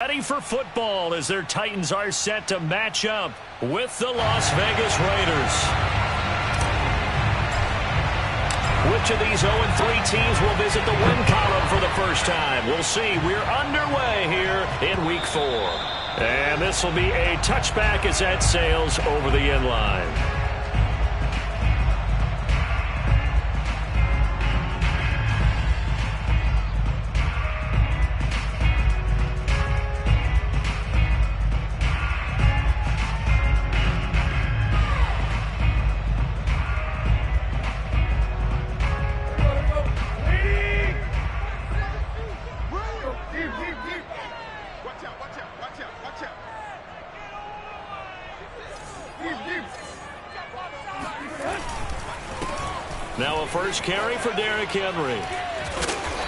Ready for football as their Titans are set to match up with the Las Vegas Raiders. Which of these 0-3 teams will visit the win column for the first time? We'll see. We're underway here in Week 4. And this will be a touchback as that sails over the end line. Now a first carry for Derrick Henry.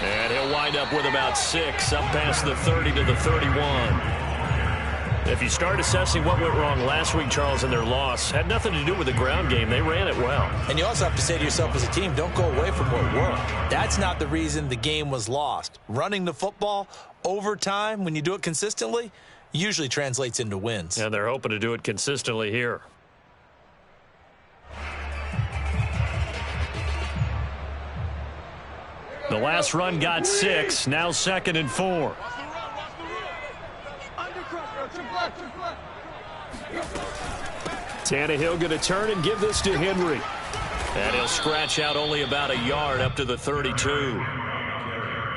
And he'll wind up with about 6, up past the 30 to the 31. If you start assessing what went wrong last week, Charles, in their loss, had nothing to do with the ground game. They ran it well. And you also have to say to yourself as a team, don't go away from what worked. That's not the reason the game was lost. Running the football over time, when you do it consistently, usually translates into wins. And they're hoping to do it consistently here. The last run got 6, now 2nd and 4. Tannehill going to turn and give this to Henry. And he'll scratch out only about a yard up to the 32.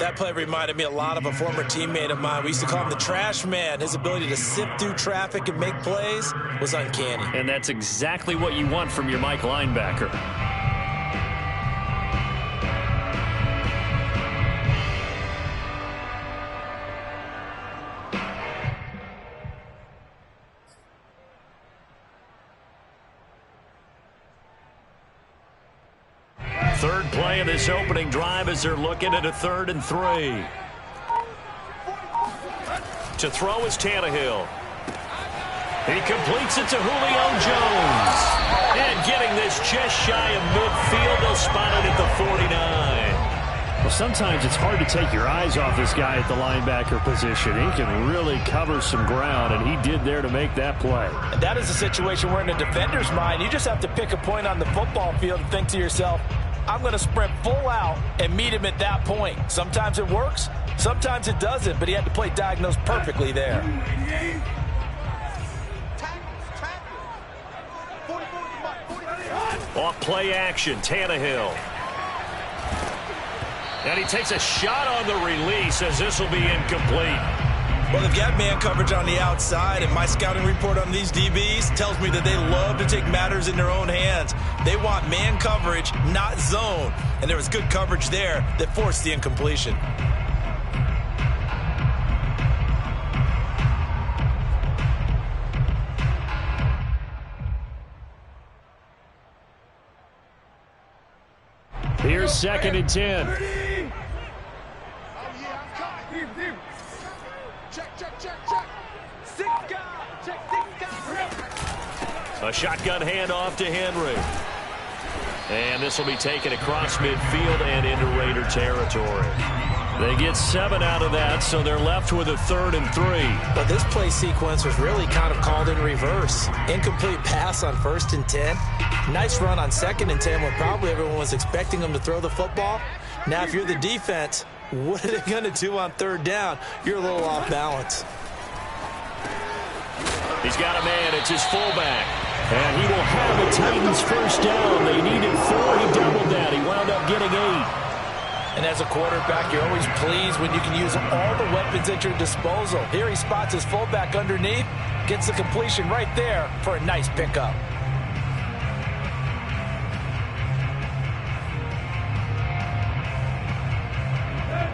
That play reminded me a lot of a former teammate of mine. We used to call him the trash man. His ability to sift through traffic and make plays was uncanny. And that's exactly what you want from your Mike linebacker. Third play of this opening drive as they're looking at a 3rd and 3. To throw is Tannehill. He completes it to Julio Jones. And getting this just shy of midfield, they'll spot it at the 49. Well, sometimes it's hard to take your eyes off this guy at the linebacker position. He can really cover some ground, and he did there to make that play. And that is a situation where in a defender's mind, you just have to pick a point on the football field and think to yourself, I'm going to sprint full out and meet him at that point. Sometimes it works, sometimes it doesn't, but he had to play diagnosed perfectly there. Off play action, Tannehill. And he takes a shot on the release as this will be incomplete. Well, they've got man coverage on the outside, and my scouting report on these DBs tells me that they love to take matters in their own hands. They want man coverage, not zone. And there was good coverage there that forced the incompletion. Here's 2nd and 10. A shotgun handoff to Henry. And this will be taken across midfield and into Raider territory. They get 7 out of that, so they're left with a 3rd and 3. But this play sequence was really kind of called in reverse. Incomplete pass on 1st and 10. Nice run on 2nd and 10 when probably everyone was expecting them to throw the football. Now, if you're the defense, what are they going to do on 3rd down? You're a little off balance. He's got a man. It's his fullback. And he will have the Titans first down. They needed 4. He doubled that. He wound up getting 8. And as a quarterback, you're always pleased when you can use all the weapons at your disposal. Here he spots his fullback underneath, gets the completion right there for a nice pickup.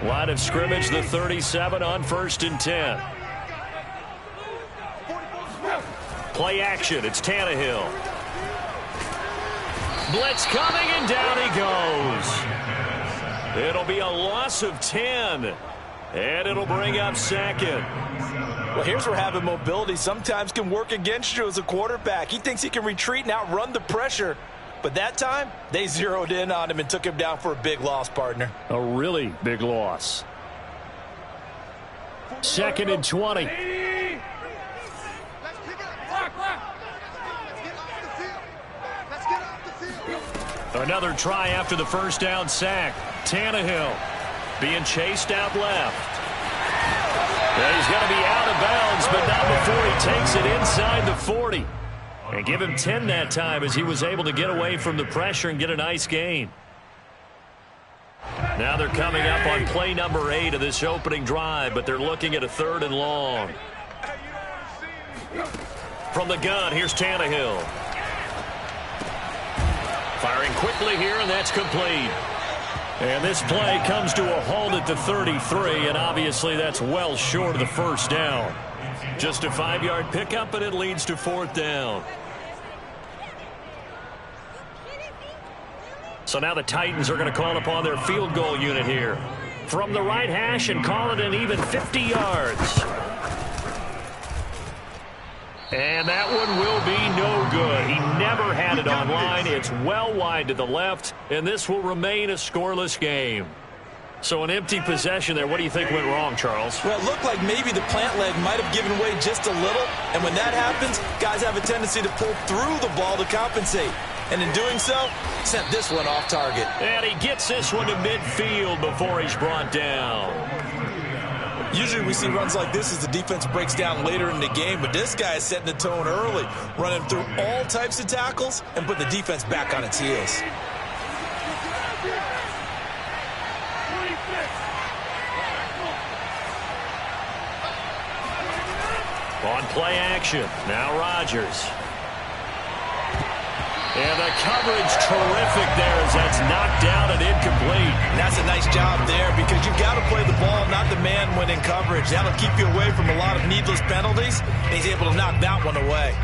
Line of scrimmage, the 37 on 1st and 10. Play action. It's Tannehill. Blitz coming, and down he goes. It'll be a loss of 10. And it'll bring up 2nd. Well, here's where having mobility sometimes can work against you as a quarterback. He thinks he can retreat and outrun the pressure. But that time, they zeroed in on him and took him down for a big loss, partner. A really big loss. 2nd and 20. Another try after the first down sack. Tannehill being chased out left. And he's going to be out of bounds, but not before he takes it inside the 40. And give him 10 that time as he was able to get away from the pressure and get a nice gain. Now they're coming up on play number 8 of this opening drive, but they're looking at a 3rd and long. From the gun, here's Tannehill. Firing quickly here, and that's complete. And this play comes to a halt at the 33, and obviously that's well short of the first down. Just a 5-yard pickup, and it leads to 4th down. So now the Titans are going to call upon their field goal unit here. From the right hash and call it an even 50 yards. And that one will be no good. He never had it on line. It's well wide to the left, and this will remain a scoreless game. So an empty possession there. What do you think went wrong, Charles? Well, it looked like maybe the plant leg might have given way just a little, and when that happens, guys have a tendency to pull through the ball to compensate. And in doing so, sent this one off target. And he gets this one to midfield before he's brought down. Usually we see runs like this as the defense breaks down later in the game, but this guy is setting the tone early, running through all types of tackles and putting the defense back on its heels. On play action, now Rodgers. And the coverage terrific there as that's knocked down and incomplete. And that's a nice job there because you've got to play the ball, not the man when in coverage. That'll keep you away from a lot of needless penalties. And he's able to knock that one away.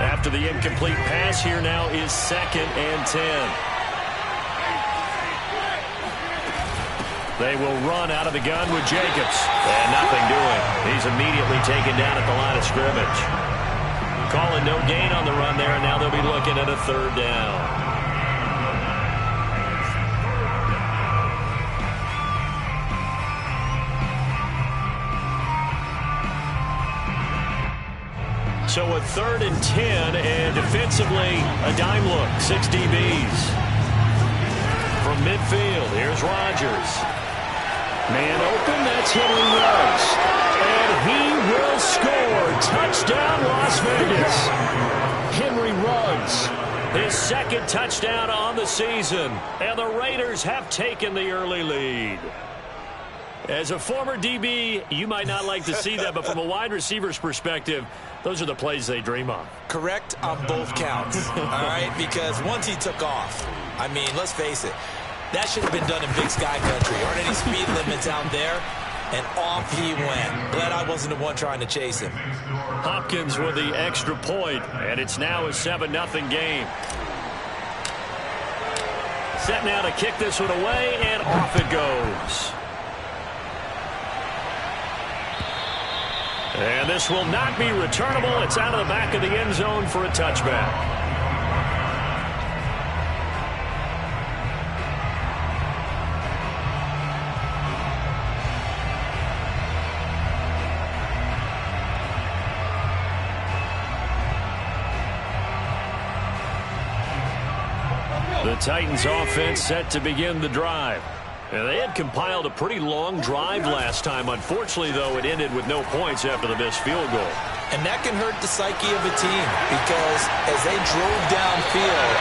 After the incomplete pass, here now is 2nd and 10. They will run out of the gun with Jacobs. And nothing doing. He's immediately taken down at the line of scrimmage. Calling no gain on the run there, and now they'll be looking at a 3rd down. So a 3rd and 10, and defensively, a dime look, 6 DBs. From midfield, here's Rodgers. Man open, that's Henry Ruggs. And he will score. Touchdown, Las Vegas. Henry Ruggs, his 2nd touchdown on the season. And the Raiders have taken the early lead. As a former DB, you might not like to see that, but from a wide receiver's perspective, those are the plays they dream of. Correct on both counts, all right? Because once he took off, I mean, let's face it, that should have been done in Big Sky Country. Aren't any speed limits out there? And off he went. Glad I wasn't the one trying to chase him. Hopkins with the extra point, and it's now a 7-0 game. Set now to kick this one away, and off it goes. And this will not be returnable. It's out of the back of the end zone for a touchback. The Titans offense set to begin the drive. And they had compiled a pretty long drive last time. Unfortunately, though, it ended with no points after the missed field goal. And that can hurt the psyche of a team because as they drove downfield,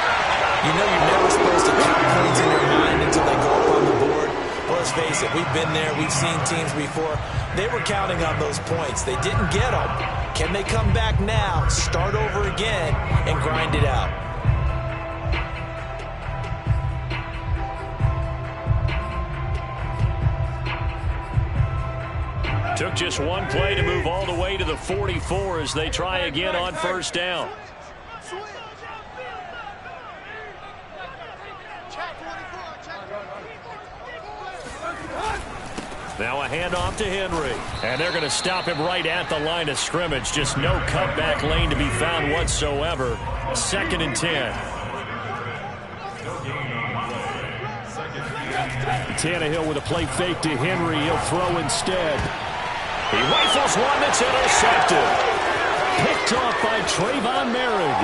you know you're never supposed to count points in your mind until they go up on the board. Well, let's face it, we've been there. We've seen teams before. They were counting on those points. They didn't get them. Can they come back now, start over again, and grind it out? Took just one play to move all the way to the 44 as they try again on 1st down. Now a handoff to Henry. And they're going to stop him right at the line of scrimmage. Just no cutback lane to be found whatsoever. 2nd and 10. Tannehill with a play fake to Henry. He'll throw instead. He rifles one that's intercepted. Picked off by Trayvon Merrick.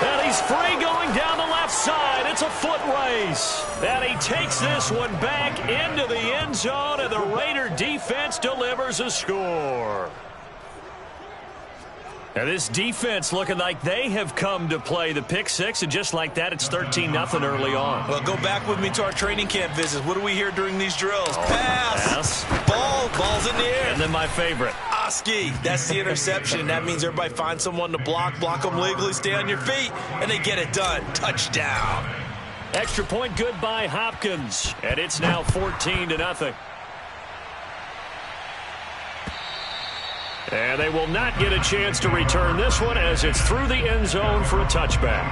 And he's free going down the left side. It's a foot race. And he takes this one back into the end zone, and the Raider defense delivers a score. Now this defense looking like they have come to play. The pick six, and just like that, it's 13-0 early on. Well, go back with me to our training camp visits. What do we hear during these drills? Pass. Ball's in the air. And then my favorite. Oski, that's the interception. That means everybody finds someone to block them legally, stay on your feet, and they get it done. Touchdown. Extra point good by Hopkins, and it's now 14-0. And they will not get a chance to return this one as it's through the end zone for a touchback.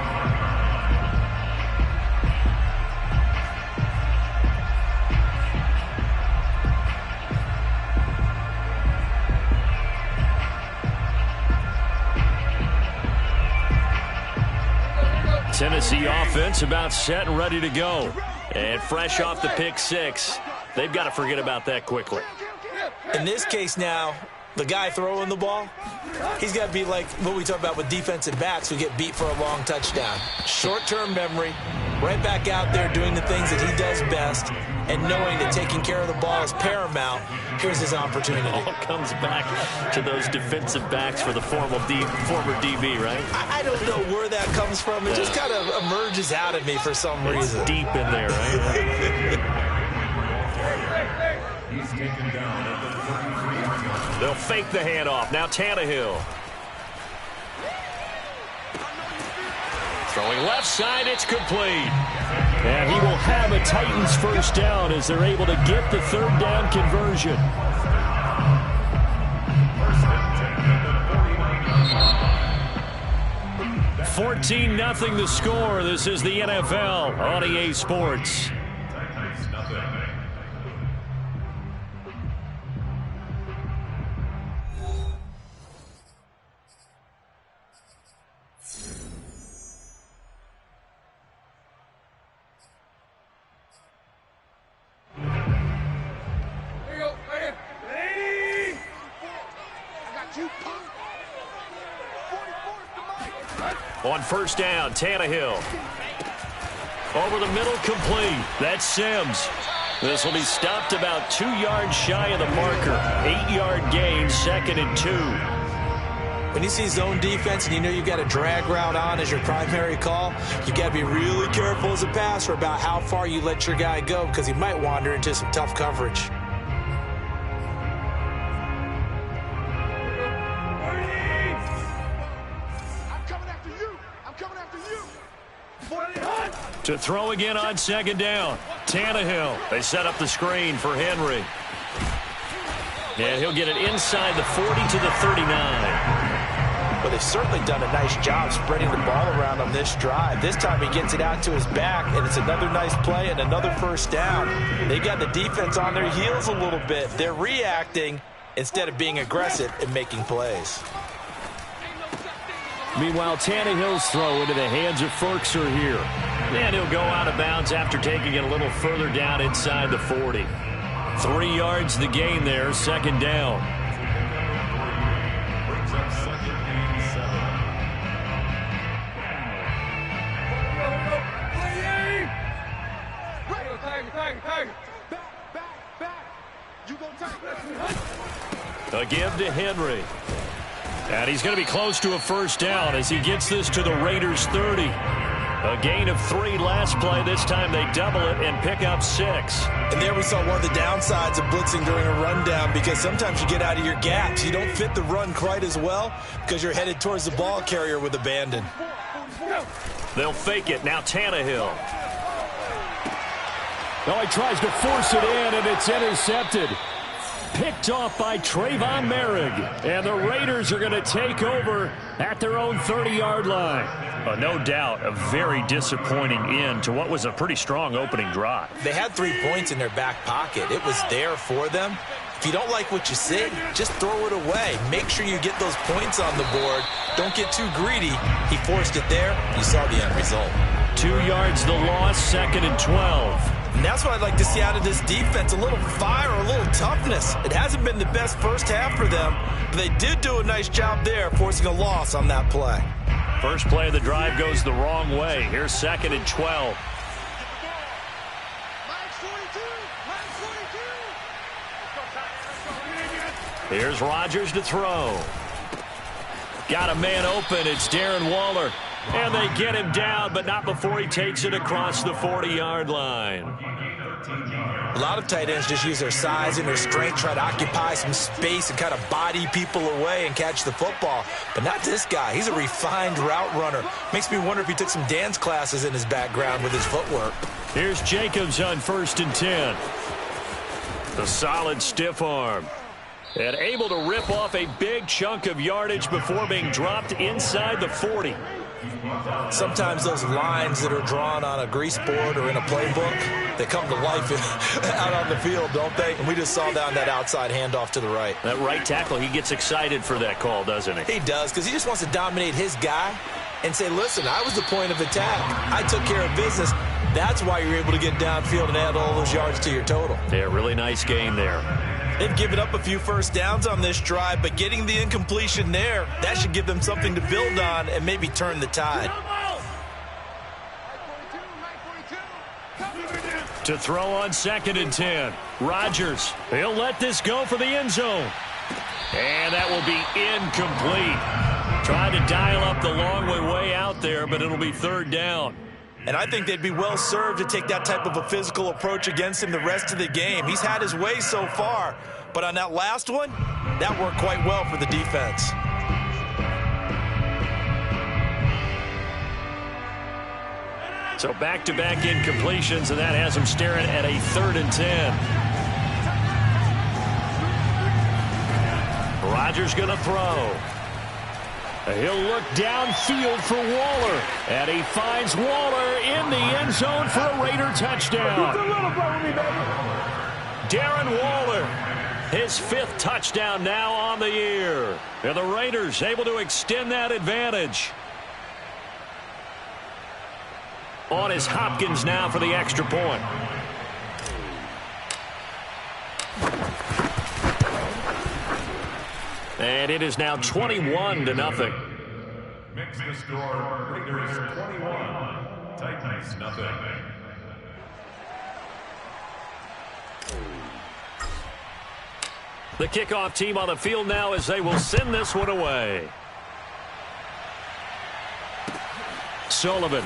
Tennessee offense about set and ready to go. And fresh off the pick six, they've got to forget about that quickly. In this case now, the guy throwing the ball, he's got to be like what we talk about with defensive backs who get beat for a long touchdown. Short-term memory, right back out there doing the things that he does best, and knowing that taking care of the ball is paramount. Here's his opportunity. It all comes back to those defensive backs for the former DB, right? I don't know where that comes from. It just kind of emerges out of me for some reason. It's deep in there, right? He's taken down at the 33. They'll fake the handoff. Now Tannehill. Throwing left side, it's complete. And he will have a Titans first down as they're able to get the third down conversion. First 14-0 the score. This is the NFL on EA Sports. Titans nothing. On first down, Tannehill. Over the middle, complete. That's Sims. This will be stopped about 2 yards shy of the marker. 8-yard gain, 2nd and 2. When you see zone defense and you know you've got a drag route on as your primary call, you've got to be really careful as a passer about how far you let your guy go because he might wander into some tough coverage. To throw again on second down. Tannehill. They set up the screen for Henry. And he'll get it inside the 40 to the 39. Well, they've certainly done a nice job spreading the ball around on this drive. This time he gets it out to his back, and it's another nice play and another first down. They've got the defense on their heels a little bit. They're reacting instead of being aggressive and making plays. Meanwhile, Tannehill's throw into the hands of Firkser here. And he'll go out of bounds after taking it a little further down inside the 40. 3 yards the gain there, second down. Brings up 2nd and 7. A give to Henry. And he's going to be close to a first down as he gets this to the Raiders' 30. A gain of 3 last play. This time they double it and pick up 6. And there we saw one of the downsides of blitzing during a rundown because sometimes you get out of your gaps. You don't fit the run quite as well because you're headed towards the ball carrier with abandon. They'll fake it. Now Tannehill. Now he tries to force it in, and it's intercepted. Picked off by Trayvon Merrick. And the Raiders are going to take over at their own 30-yard line. No doubt a very disappointing end to what was a pretty strong opening drive. They had 3 points in their back pocket. It was there for them. If you don't like what you see, just throw it away. Make sure you get those points on the board. Don't get too greedy. He forced it there. You saw the end result. 2 yards the loss, 2nd and 12. And that's what I'd like to see out of this defense, a little fire, a little toughness. It hasn't been the best first half for them, but they did do a nice job there, forcing a loss on that play. First play of the drive goes the wrong way. Here's 2nd and 12. Here's Rodgers to throw. Got a man open. It's Darren Waller. And they get him down, but not before he takes it across the 40-yard line. A lot of tight ends just use their size and their strength, try to occupy some space and kind of body people away and catch the football. But not this guy. He's a refined route runner. Makes me wonder if he took some dance classes in his background with his footwork. Here's Jacobs on 1st and 10. The solid stiff arm. And able to rip off a big chunk of yardage before being dropped inside the 40. Sometimes those lines that are drawn on a grease board or in a playbook, they come to life out on the field, don't they? And we just saw that on that outside handoff to the right. That right tackle, he gets excited for that call, doesn't he? He does, because he just wants to dominate his guy and say, listen, I was the point of attack. I took care of business. That's why you're able to get downfield and add all those yards to your total. Yeah, really nice game there. They've given up a few first downs on this drive, but getting the incompletion there, that should give them something to build on and maybe turn the tide. To throw on 2nd and 10. Rodgers, he'll let this go for the end zone. And that will be incomplete. Tried to dial up the long way out there, but it'll be 3rd down. And I think they'd be well served to take that type of a physical approach against him the rest of the game. He's had his way so far, but on that last one, that worked quite well for the defense. So back-to-back incompletions, and that has him staring at a 3rd and 10. Rodgers going to throw. He'll look downfield for Waller, and he finds Waller in the end zone for a Raider touchdown. Darren Waller, his 5th touchdown now on the year. And the Raiders able to extend that advantage. On is Hopkins now for the extra point. And it is now 21-0. Makes the score Raiders 21, Titans nothing. The kickoff team on the field now as they will send this one away. Sullivan.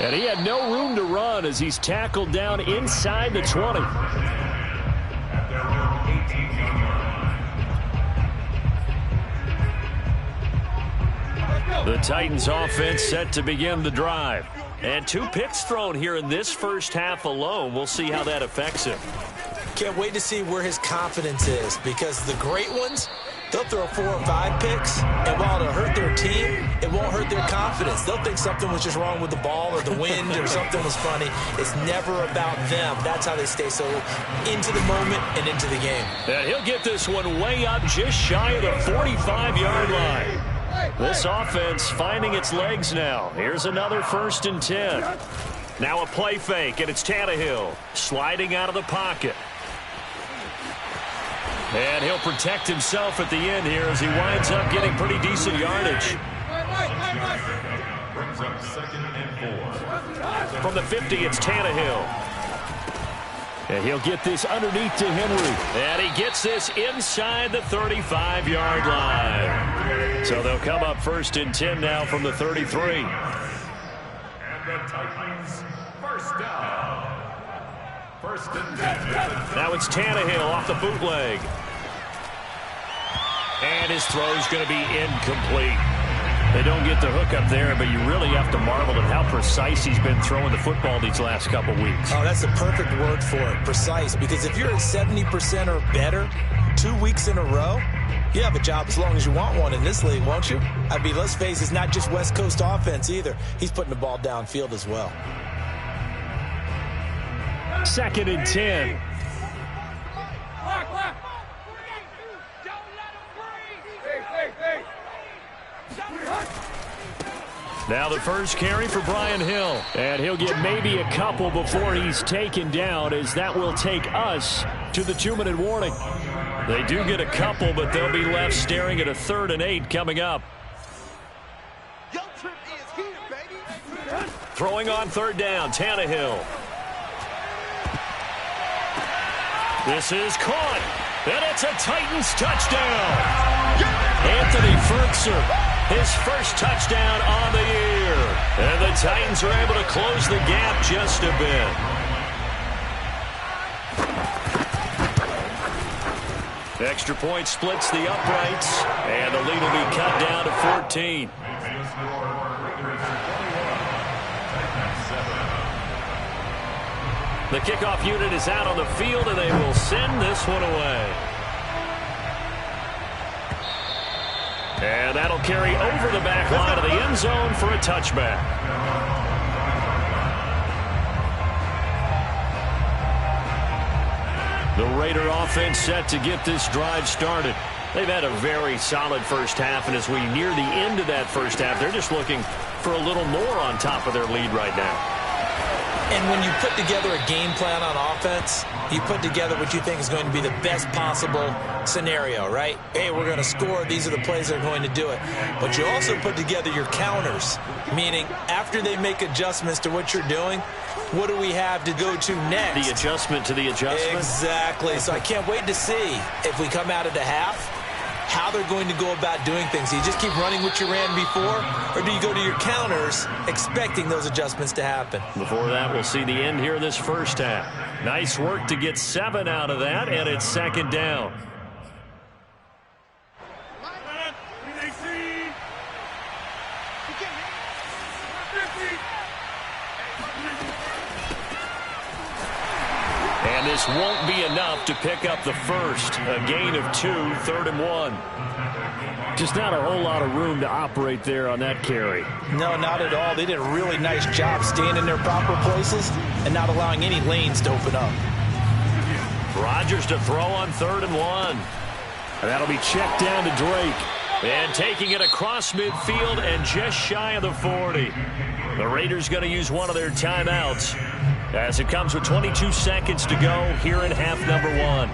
And he had no room to run as he's tackled down inside the 20. At their own 18-yard line. The Titans offense set to begin the drive. And 2 picks thrown here in this first half alone. We'll see how that affects him. Can't wait to see where his confidence is, because the great ones, they'll throw 4 or 5 picks, and while it'll hurt their team, it won't hurt their confidence. They'll think something was just wrong with the ball or the wind or something was funny. It's never about them. That's how they stay so into the moment and into the game. And he'll get this one way up just shy of the 45-yard line. This offense finding its legs now. Here's another 1st and 10. Now a play fake, and it's Tannehill sliding out of the pocket. And he'll protect himself at the end here as he winds up getting pretty decent yardage. Brings up 2nd and 4. From the 50, it's Tannehill. And he'll get this underneath to Henry. And he gets this inside the 35-yard line. So they'll come up 1st and 10 now from the 33. And the Titans, 1st down. 1st and 10. Now it's Tannehill off the bootleg. And his throw's going to be incomplete. They don't get the hook up there, but you really have to marvel at how precise he's been throwing the football these last couple weeks. Oh, that's the perfect word for it, precise. Because if you're at 70% or better 2 weeks in a row, you have a job as long as you want one in this league, won't you? I mean, let's face it, it's not just West Coast offense either. He's putting the ball downfield as well. 2nd and 10. Now the first carry for Brian Hill. And he'll get maybe a couple before he's taken down, as that will take us to the 2-minute warning. They do get a couple, but they'll be left staring at a 3rd and 8 coming up. Throwing on 3rd down, Tannehill. This is caught, and it's a Titans touchdown. Anthony Firkser, his first touchdown on the year. And the Titans are able to close the gap just a bit. Extra point splits the uprights, and the lead will be cut down to 14. The kickoff unit is out on the field, and they will send this one away. And that'll carry over the back line of the end zone for a touchback. The Raider offense set to get this drive started. They've had a very solid first half, and as we near the end of that first half, they're just looking for a little more on top of their lead right now. And when you put together a game plan on offense, you put together what you think is going to be the best possible scenario, right? Hey, we're going to score. These are the plays that are going to do it. But you also put together your counters, meaning after they make adjustments to what you're doing, what do we have to go to next? The adjustment to the adjustment? Exactly. So I can't wait to see if we come out of the half, how they're going to go about doing things. Do you just keep running what you ran before, or do you go to your counters expecting those adjustments to happen? Before that, we'll see the end here of this first half. Nice work to get 7 out of that, and it's 2nd down. And this won't be enough to pick up the first. A gain of 2, 3rd and 1. Just not a whole lot of room to operate there on that carry. No, not at all. They did a really nice job staying in their proper places and not allowing any lanes to open up. Rodgers to throw on 3rd and 1. And that'll be checked down to Drake. And taking it across midfield and just shy of the 40. The Raiders going to use one of their timeouts, as it comes with 22 seconds to go here in half number 1.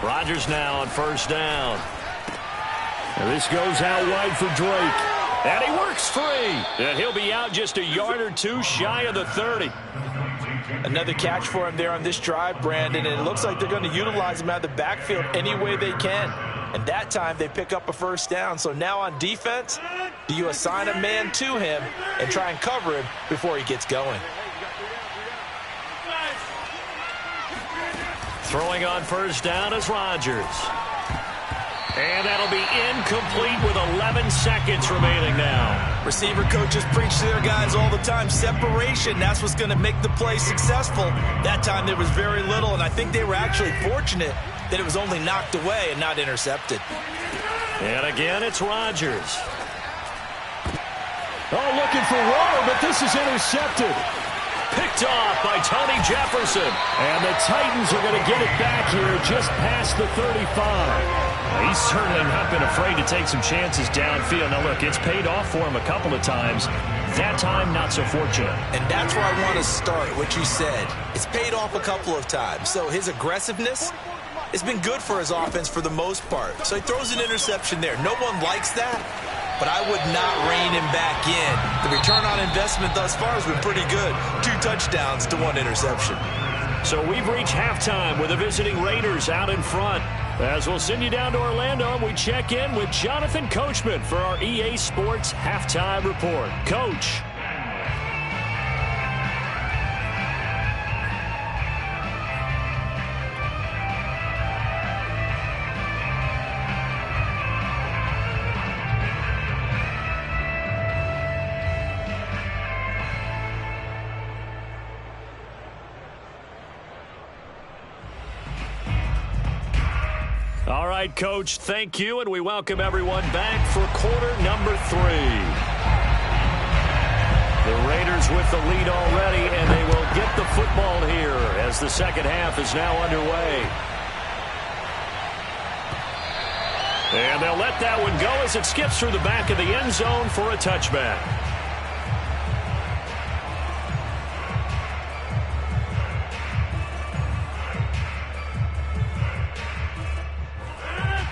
Rodgers now on 1st down. And this goes out wide for Drake. And he works free. And he'll be out just a yard or 2 shy of the 30. Another catch for him there on this drive, Brandon. And it looks like they're going to utilize him out of the backfield any way they can. And that time they pick up a 1st down. So now on defense, do you assign a man to him and try and cover him before he gets going? Throwing on 1st down is Rodgers. And that'll be incomplete with 11 seconds remaining now. Receiver coaches preach to their guys all the time. Separation, that's what's going to make the play successful. That time there was very little, and I think they were actually fortunate that it was only knocked away and not intercepted. And again, it's Rodgers. Oh, looking for water, but this is intercepted. Picked off by Tony Jefferson. And the Titans are going to get it back here just past the 35. He's certainly not been afraid to take some chances downfield. Now, look, it's paid off for him a couple of times. That time, not so fortunate. And that's where I want to start, what you said. It's paid off a couple of times. So his aggressiveness has been good for his offense for the most part. So he throws an interception there. No one likes that, but I would not rein him back in. The return on investment thus far has been pretty good. 2 touchdowns to 1 interception. So we've reached halftime with the visiting Raiders out in front. As we'll send you down to Orlando, and we check in with Jonathan Coachman for our EA Sports Halftime Report. Coach. All right, Coach, thank you, and we welcome everyone back for quarter number 3. The Raiders with the lead already, and they will get the football here as the second half is now underway. And they'll let that one go as it skips through the back of the end zone for a touchback.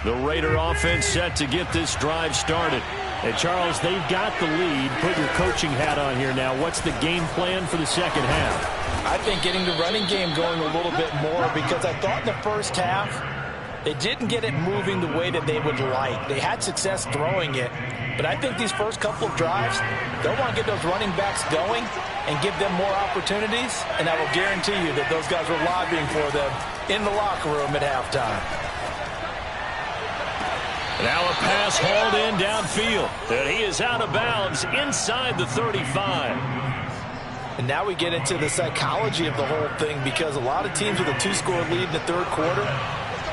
The Raider offense set to get this drive started. And Charles, they've got the lead. Put your coaching hat on here now. What's the game plan for the second half? I think getting the running game going a little bit more, because I thought in the first half they didn't get it moving the way that they would like. They had success throwing it, but I think these first couple of drives, they'll want to get those running backs going and give them more opportunities, and I will guarantee you that those guys were lobbying for them in the locker room at halftime. Now a pass hauled in downfield, and he is out of bounds inside the 35. And now we get into the psychology of the whole thing, because a lot of teams with a 2-score lead in the third quarter,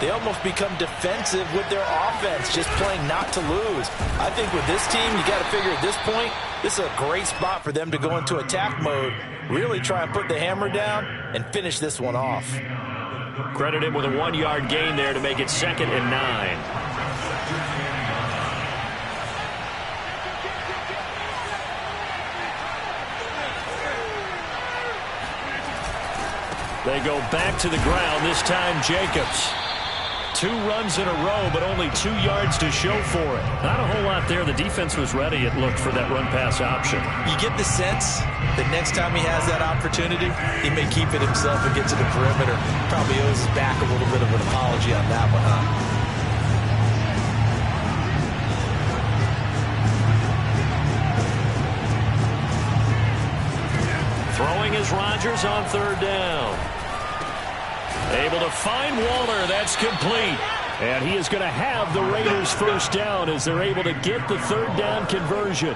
they almost become defensive with their offense, just playing not to lose. I think with this team, you got to figure at this point, this is a great spot for them to go into attack mode, really try and put the hammer down and finish this one off. Credit him with a 1-yard gain there to make it 2nd and 9. They go back to the ground, this time Jacobs. 2 runs in a row, but only 2 yards to show for it. Not a whole lot there. The defense was ready, it looked, for that run-pass option. You get the sense that next time he has that opportunity, he may keep it himself and get to the perimeter. Probably owes his back a little bit of an apology on that one, huh? Throwing is Rodgers on 3rd down. Able to find Waller. That's complete. And he is going to have the Raiders' first down as they're able to get the 3rd down conversion.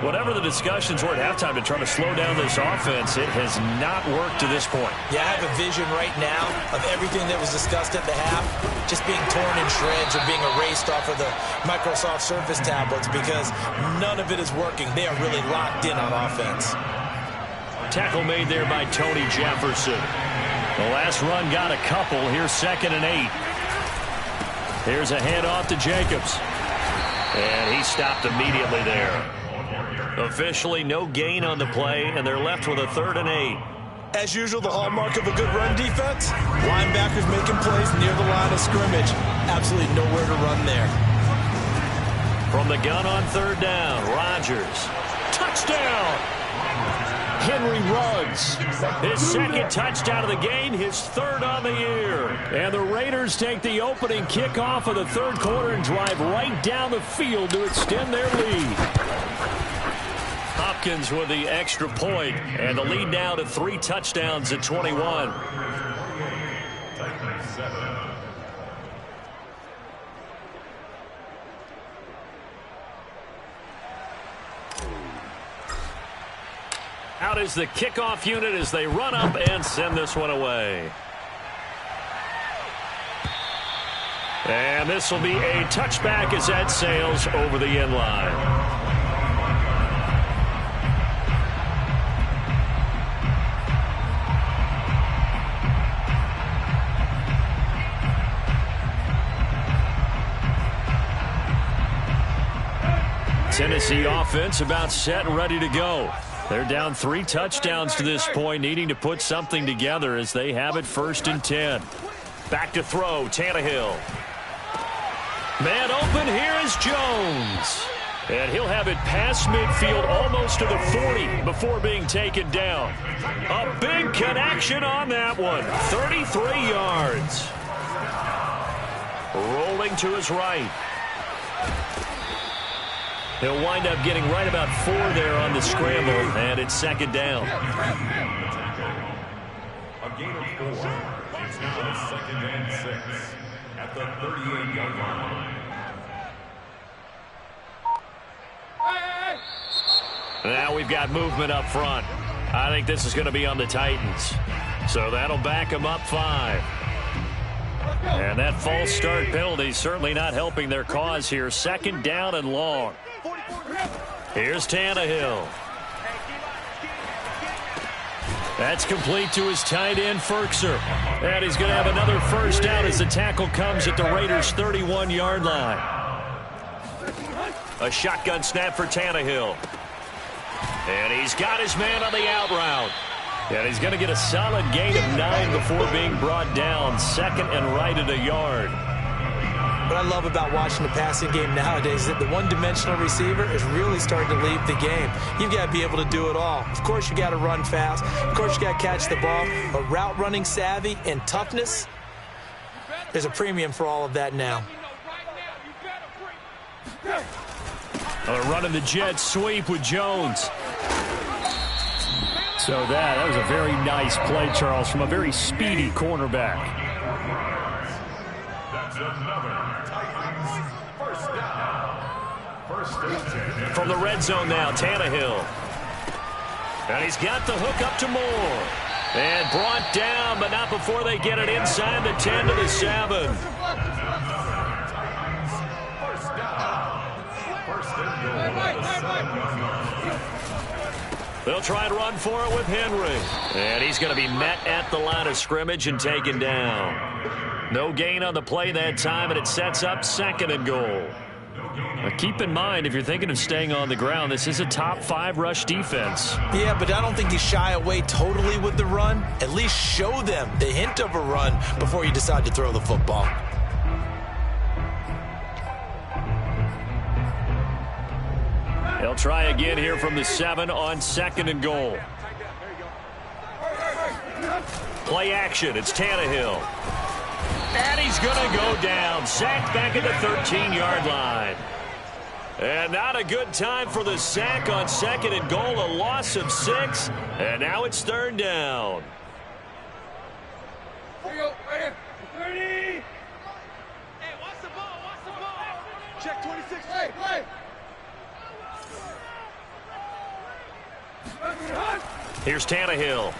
Whatever the discussions were at halftime to try to slow down this offense, it has not worked to this point. Yeah, I have a vision right now of everything that was discussed at the half just being torn in shreds or being erased off of the Microsoft Surface tablets, because none of it is working. They are really locked in on offense. Tackle made there by Tony Jefferson. The last run got a couple. Here's 2nd and 8. Here's a handoff to Jacobs. And he stopped immediately there. Officially no gain on the play, and they're left with a 3rd and 8. As usual, the hallmark of a good run defense, linebackers making plays near the line of scrimmage. Absolutely nowhere to run there. From the gun on 3rd down, Rodgers. Touchdown! Henry Ruggs, his 2nd touchdown of the game, his 3rd on the year. And the Raiders take the opening kickoff of the 3rd quarter and drive right down the field to extend their lead. Hopkins with the extra point, and the lead now to 3 touchdowns at 21. Out is the kickoff unit as they run up and send this one away. And this will be a touchback as that sails over the end line. Tennessee offense about set and ready to go. They're down 3 touchdowns to this point, needing to put something together as they have it 1st and 10. Back to throw, Tannehill. Man open, here is Jones. And he'll have it past midfield, almost to the 40 before being taken down. A big connection on that one, 33 yards. Rolling to his right. He'll wind up getting right about 4 there on the scramble, and it's 2nd down. A gain of 4. It's now 2nd and 6 at the 38-yard line. Now we've got movement up front. I think this is going to be on the Titans. So that'll back them up 5. And that false start penalty certainly not helping their cause here. 2nd down and long. Here's Tannehill. That's complete to his tight end, Firkser. And he's going to have another first down as the tackle comes at the Raiders' 31-yard line. A shotgun snap for Tannehill. And he's got his man on the out route. And he's going to get a solid gain of 9 before being brought down. Second and right at a yard. What I love about watching the passing game nowadays is that the one-dimensional receiver is really starting to leave the game. You've got to be able to do it all. Of course, you got to run fast. Of course, you got to catch the ball. But route running savvy and toughness, there's a premium for all of that now. Running the jet sweep with Jones. So that was a very nice play, Charles, from a very speedy cornerback. That's another Titans first down. First and 10. From the red zone now, Tannehill. And he's got the hook up to Moore. And brought down, but not before they get it inside the 10 to the 7. First down. First and goal at the 7-yard line. They'll try and run for it with Henry. And he's going to be met at the line of scrimmage and taken down. No gain on the play that time, and it sets up second and goal. Now keep in mind, if you're thinking of staying on the ground, this is a top 5 rush defense. Yeah, but I don't think you shy away totally with the run. At least show them the hint of a run before you decide to throw the football. They'll try again here from the 7 on second and goal. Play action. It's Tannehill. And he's going to go down. Sacked back at the 13-yard line. And not a good time for the sack on second and goal. A loss of 6. And now it's third down. Hey, watch the ball, watch the ball. Check 26. Hey. Here's Tannehill.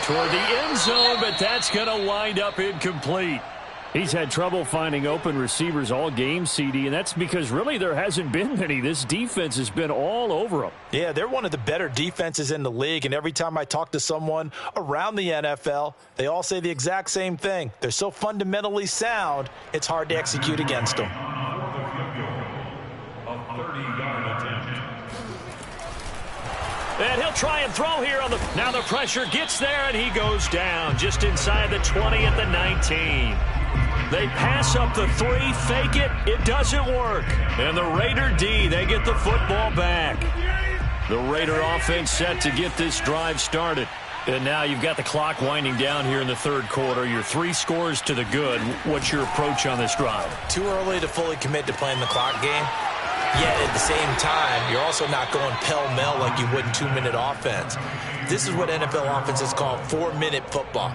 Toward the end zone, but that's going to wind up incomplete. He's had trouble finding open receivers all game, CD, and that's because really there hasn't been many. This defense has been all over them. Yeah, they're one of the better defenses in the league, and every time I talk to someone around the NFL, they all say the exact same thing. They're so fundamentally sound, it's hard to execute against them. And he'll try and throw here on the... Now the pressure gets there, and he goes down just inside the 20 at the 19. They pass up the 3, fake it. It doesn't work. And the Raider D, they get the football back. The Raider offense set to get this drive started. And now you've got the clock winding down here in the third quarter. You're 3 scores to the good. What's your approach on this drive? Too early to fully commit to playing the clock game. Yet at the same time, you're also not going pell-mell like you would in 2-minute offense. This is what NFL offenses call 4-minute football.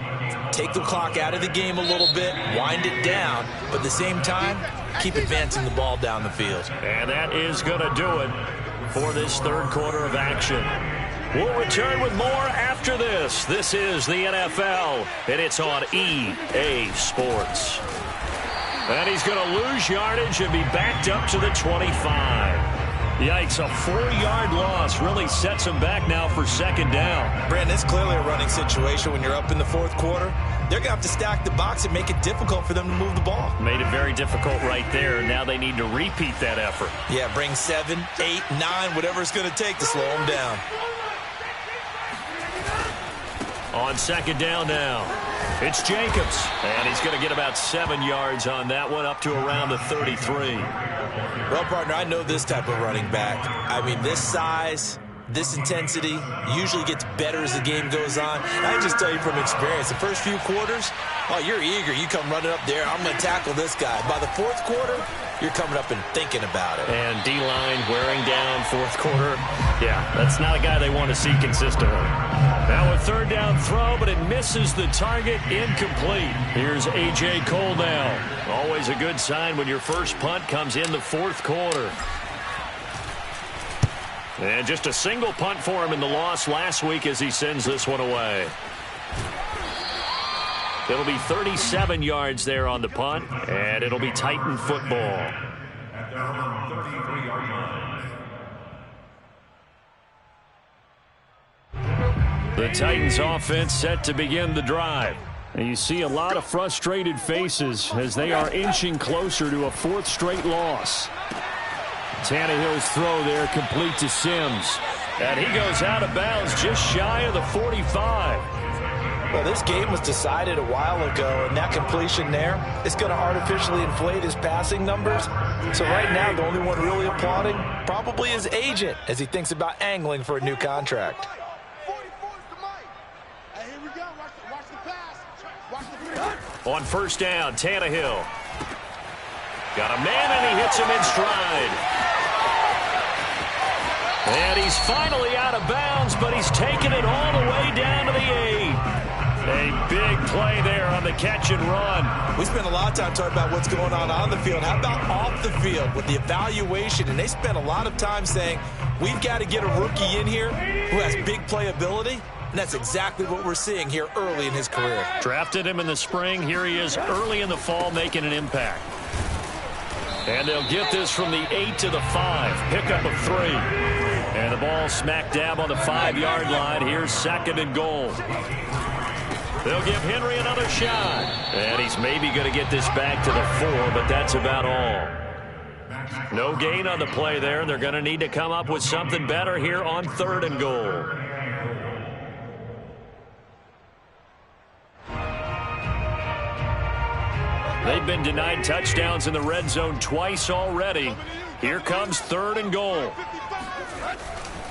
Take the clock out of the game a little bit, wind it down, but at the same time, keep advancing the ball down the field. And that is going to do it for this third quarter of action. We'll return with more after this. This is the NFL, and it's on EA Sports. And he's going to lose yardage and be backed up to the 25. Yikes, a 4-yard loss really sets him back now for second down. Brandon, it's clearly a running situation when you're up in the fourth quarter. They're going to have to stack the box and make it difficult for them to move the ball. Made it very difficult right there. Now they need to repeat that effort. Yeah, bring 7, 8, 9, whatever it's going to take to slow them down. On second down now, it's Jacobs. And he's going to get about 7 yards on that one, up to around the 33. Well, partner, I know this type of running back. I mean, this size, this intensity usually gets better as the game goes on. And I just tell you from experience, the first few quarters, oh, you're eager. You come running up there, I'm going to tackle this guy. By the fourth quarter, you're coming up and thinking about it. And D-line wearing down fourth quarter. Yeah, that's not a guy they want to see consistently. Now a third down throw, but it misses the target, incomplete. Here's A.J. Cole now. Always a good sign when your first punt comes in the fourth quarter. And just a single punt for him in the loss last week as he sends this one away. It'll be 37 yards there on the punt, and it'll be Titan football. At their own 33-yard line. The Titans offense set to begin the drive. And you see a lot of frustrated faces as they are inching closer to a fourth straight loss. Tannehill's throw there complete to Sims. And he goes out of bounds just shy of the 45. Well, this game was decided a while ago, and that completion there is going to artificially inflate his passing numbers. So right now, the only one really applauding probably his agent as he thinks about angling for a new contract. On first down, Tannehill. Got a man, and he hits him in stride. And he's finally out of bounds, but he's taken it all the way down to the 8. A big play there on the catch and run. We spent a lot of time talking about what's going on the field. How about off the field with the evaluation? And they spent a lot of time saying, we've got to get a rookie in here who has big playability. And that's exactly what we're seeing here early in his career. Drafted him in the spring. Here he is early in the fall making an impact. And they'll get this from the 8 to the 5. Pickup of 3. And the ball smack dab on the 5-yard line. Here's 2nd and goal. They'll give Henry another shot. And he's maybe going to get this back to the 4, but that's about all. No gain on the play there. They're going to need to come up with something better here on 3rd and goal. They've been denied touchdowns in the red zone twice already. Here comes 3rd and goal.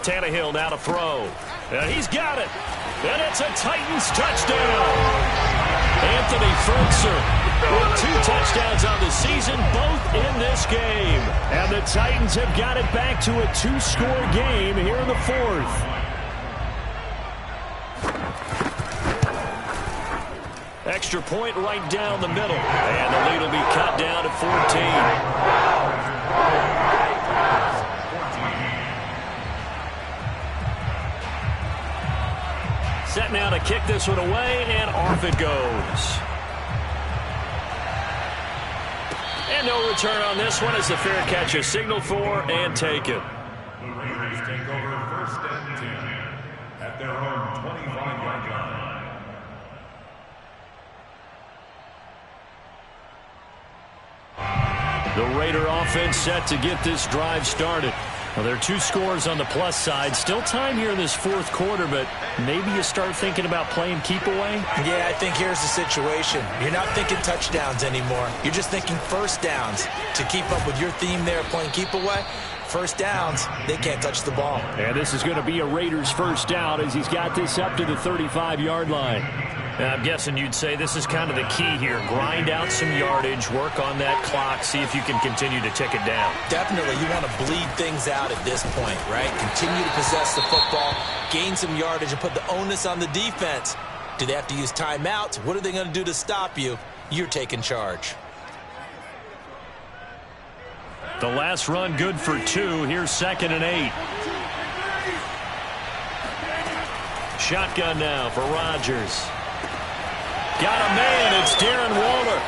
Tannehill now to throw. And he's got it. And it's a Titans touchdown. Anthony Firkser with 2 touchdowns on the season, both in this game. And the Titans have got it back to a 2-score game here in the 4th. Extra point right down the middle. And the lead will be cut down to 14. Set now to kick this one away, and off it goes. And no return on this one as the fair catch is signaled for and taken. The Raiders take over 1st and 10 at their own 25-yard line. The Raider offense set to get this drive started. Well, there are 2 scores on the plus side. Still time here in this 4th quarter, but maybe you start thinking about playing keep away? Yeah, I think here's the situation. You're not thinking touchdowns anymore. You're just thinking first downs. To keep up with your theme there, playing keep away, first downs, they can't touch the ball. And this is going to be a Raiders first down as he's got this up to the 35-yard line. And I'm guessing you'd say this is kind of the key here. Grind out some yardage, work on that clock, see if you can continue to tick it down. Definitely. You want to bleed things out at this point, right? Continue to possess the football, gain some yardage, and put the onus on the defense. Do they have to use timeouts? What are they going to do to stop you? You're taking charge. The last run good for 2. Here's 2nd and 8. Shotgun now for Rodgers. Got a man. It's Darren Waller.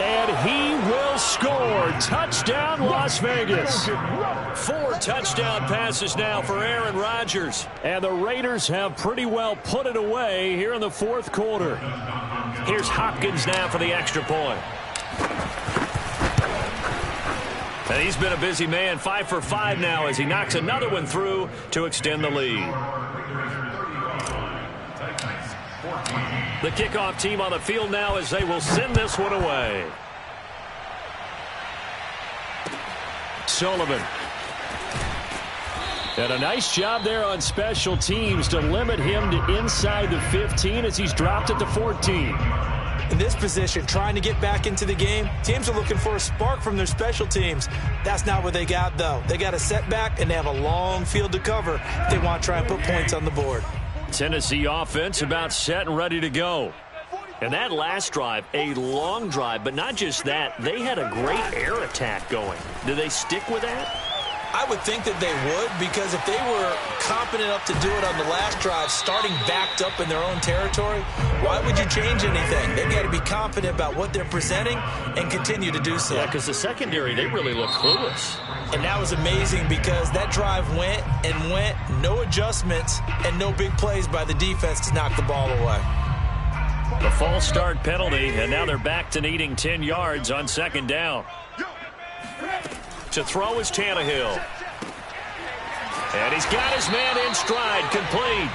And he will score. Touchdown, Las Vegas. 4 touchdown passes now for Aaron Rodgers. And the Raiders have pretty well put it away here in the 4th quarter. Here's Hopkins now for the extra point. And he's been a busy man. 5 for 5 now as he knocks another one through to extend the lead. The kickoff team on the field now as they will send this one away. Sullivan. And a nice job there on special teams to limit him to inside the 15 as he's dropped at the 14. In this position, trying to get back into the game, teams are looking for a spark from their special teams. That's not what they got, though. They got a setback, and they have a long field to cover if they want to try and put points on the board. Tennessee offense about set and ready to go. And that last drive, a long drive, but not just that. They had a great air attack going. Do they stick with that? I would think that they would, because if they were confident enough to do it on the last drive, starting backed up in their own territory, why would you change anything? They've got to be confident about what they're presenting and continue to do so. Yeah, because the secondary, they really look clueless. And that was amazing because that drive went and went, no adjustments and no big plays by the defense to knock the ball away. The false start penalty, and now they're back to needing 10 yards on second down. To throw is Tannehill. And he's got his man in stride, complete.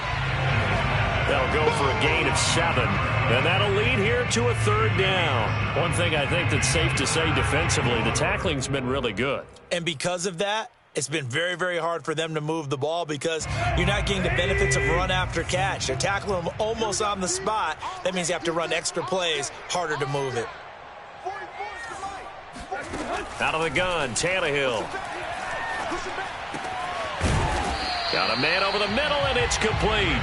They'll go for a gain of 7. And that'll lead here to a third down. One thing I think that's safe to say defensively, the tackling's been really good. And because of that, it's been very, very hard for them to move the ball because you're not getting the benefits of run after catch. They're tackling them almost on the spot. That means you have to run extra plays, harder to move it. Out of the gun, Tannehill. Got a man over the middle, and it's complete.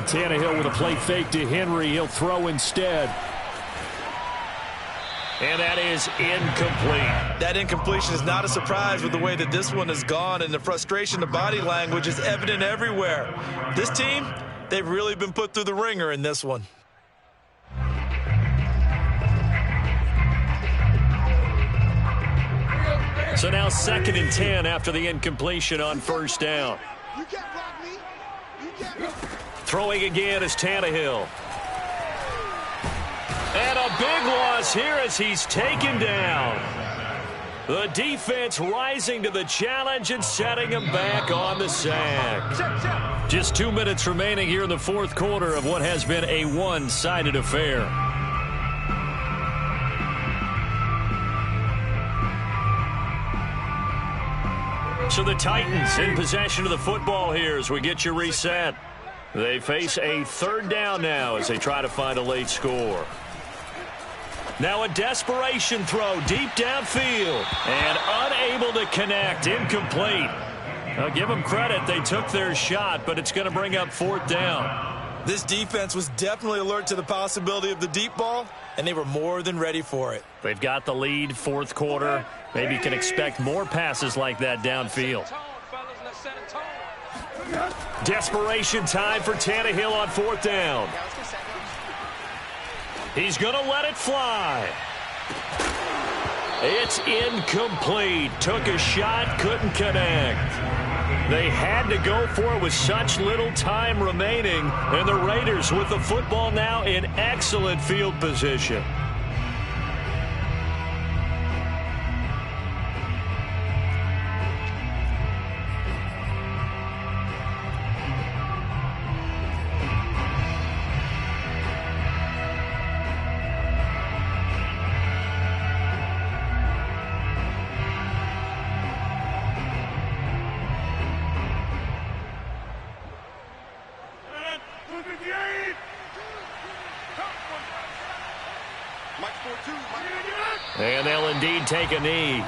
Tannehill with a play fake to Henry. He'll throw instead. And that is incomplete. That incompletion is not a surprise with the way that this one has gone, and the frustration, the body language is evident everywhere. This team, they've really been put through the ringer in this one. So now 2nd and 10 after the incompletion on first down. Throwing again is Tannehill. And a big loss here as he's taken down. The defense rising to the challenge and setting him back on the sack. Just 2 minutes remaining here in the fourth quarter of what has been a one-sided affair. So the Titans in possession of the football here as we get you reset. They face a third down now as they try to find a late score. Now a desperation throw deep downfield and unable to connect, incomplete. I'll give them credit, they took their shot, but it's going to bring up fourth down. This defense was definitely alert to the possibility of the deep ball, and they were more than ready for it. They've got the lead, fourth quarter. Maybe can expect more passes like that downfield. Desperation time for Tannehill on fourth down. He's going to let it fly. It's incomplete. Took a shot, couldn't connect. They had to go for it with such little time remaining, and the Raiders with the football now in excellent field position. And they'll indeed take a knee.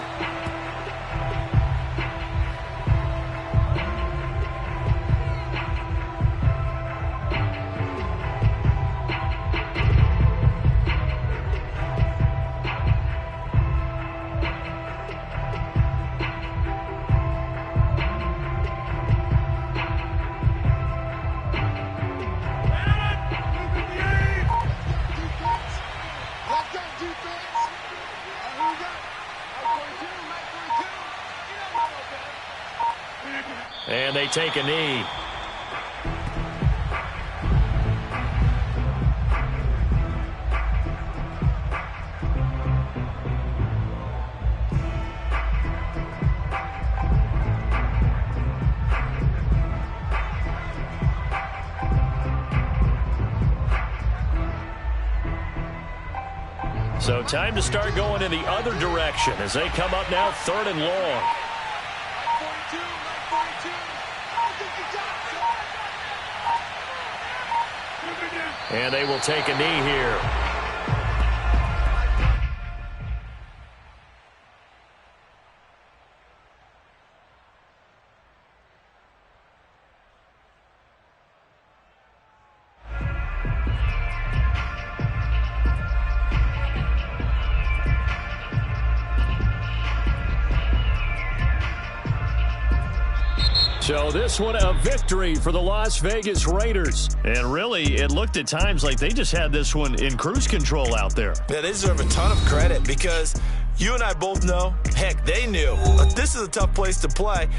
And they take a knee. So time to start going in the other direction as they come up now third and long. And they will take a knee here. So this one a victory for the Las Vegas Raiders. And really, it looked at times like they just had this one in cruise control out there. Yeah, they deserve a ton of credit because you and I both know, heck, they knew. This is a tough place to play.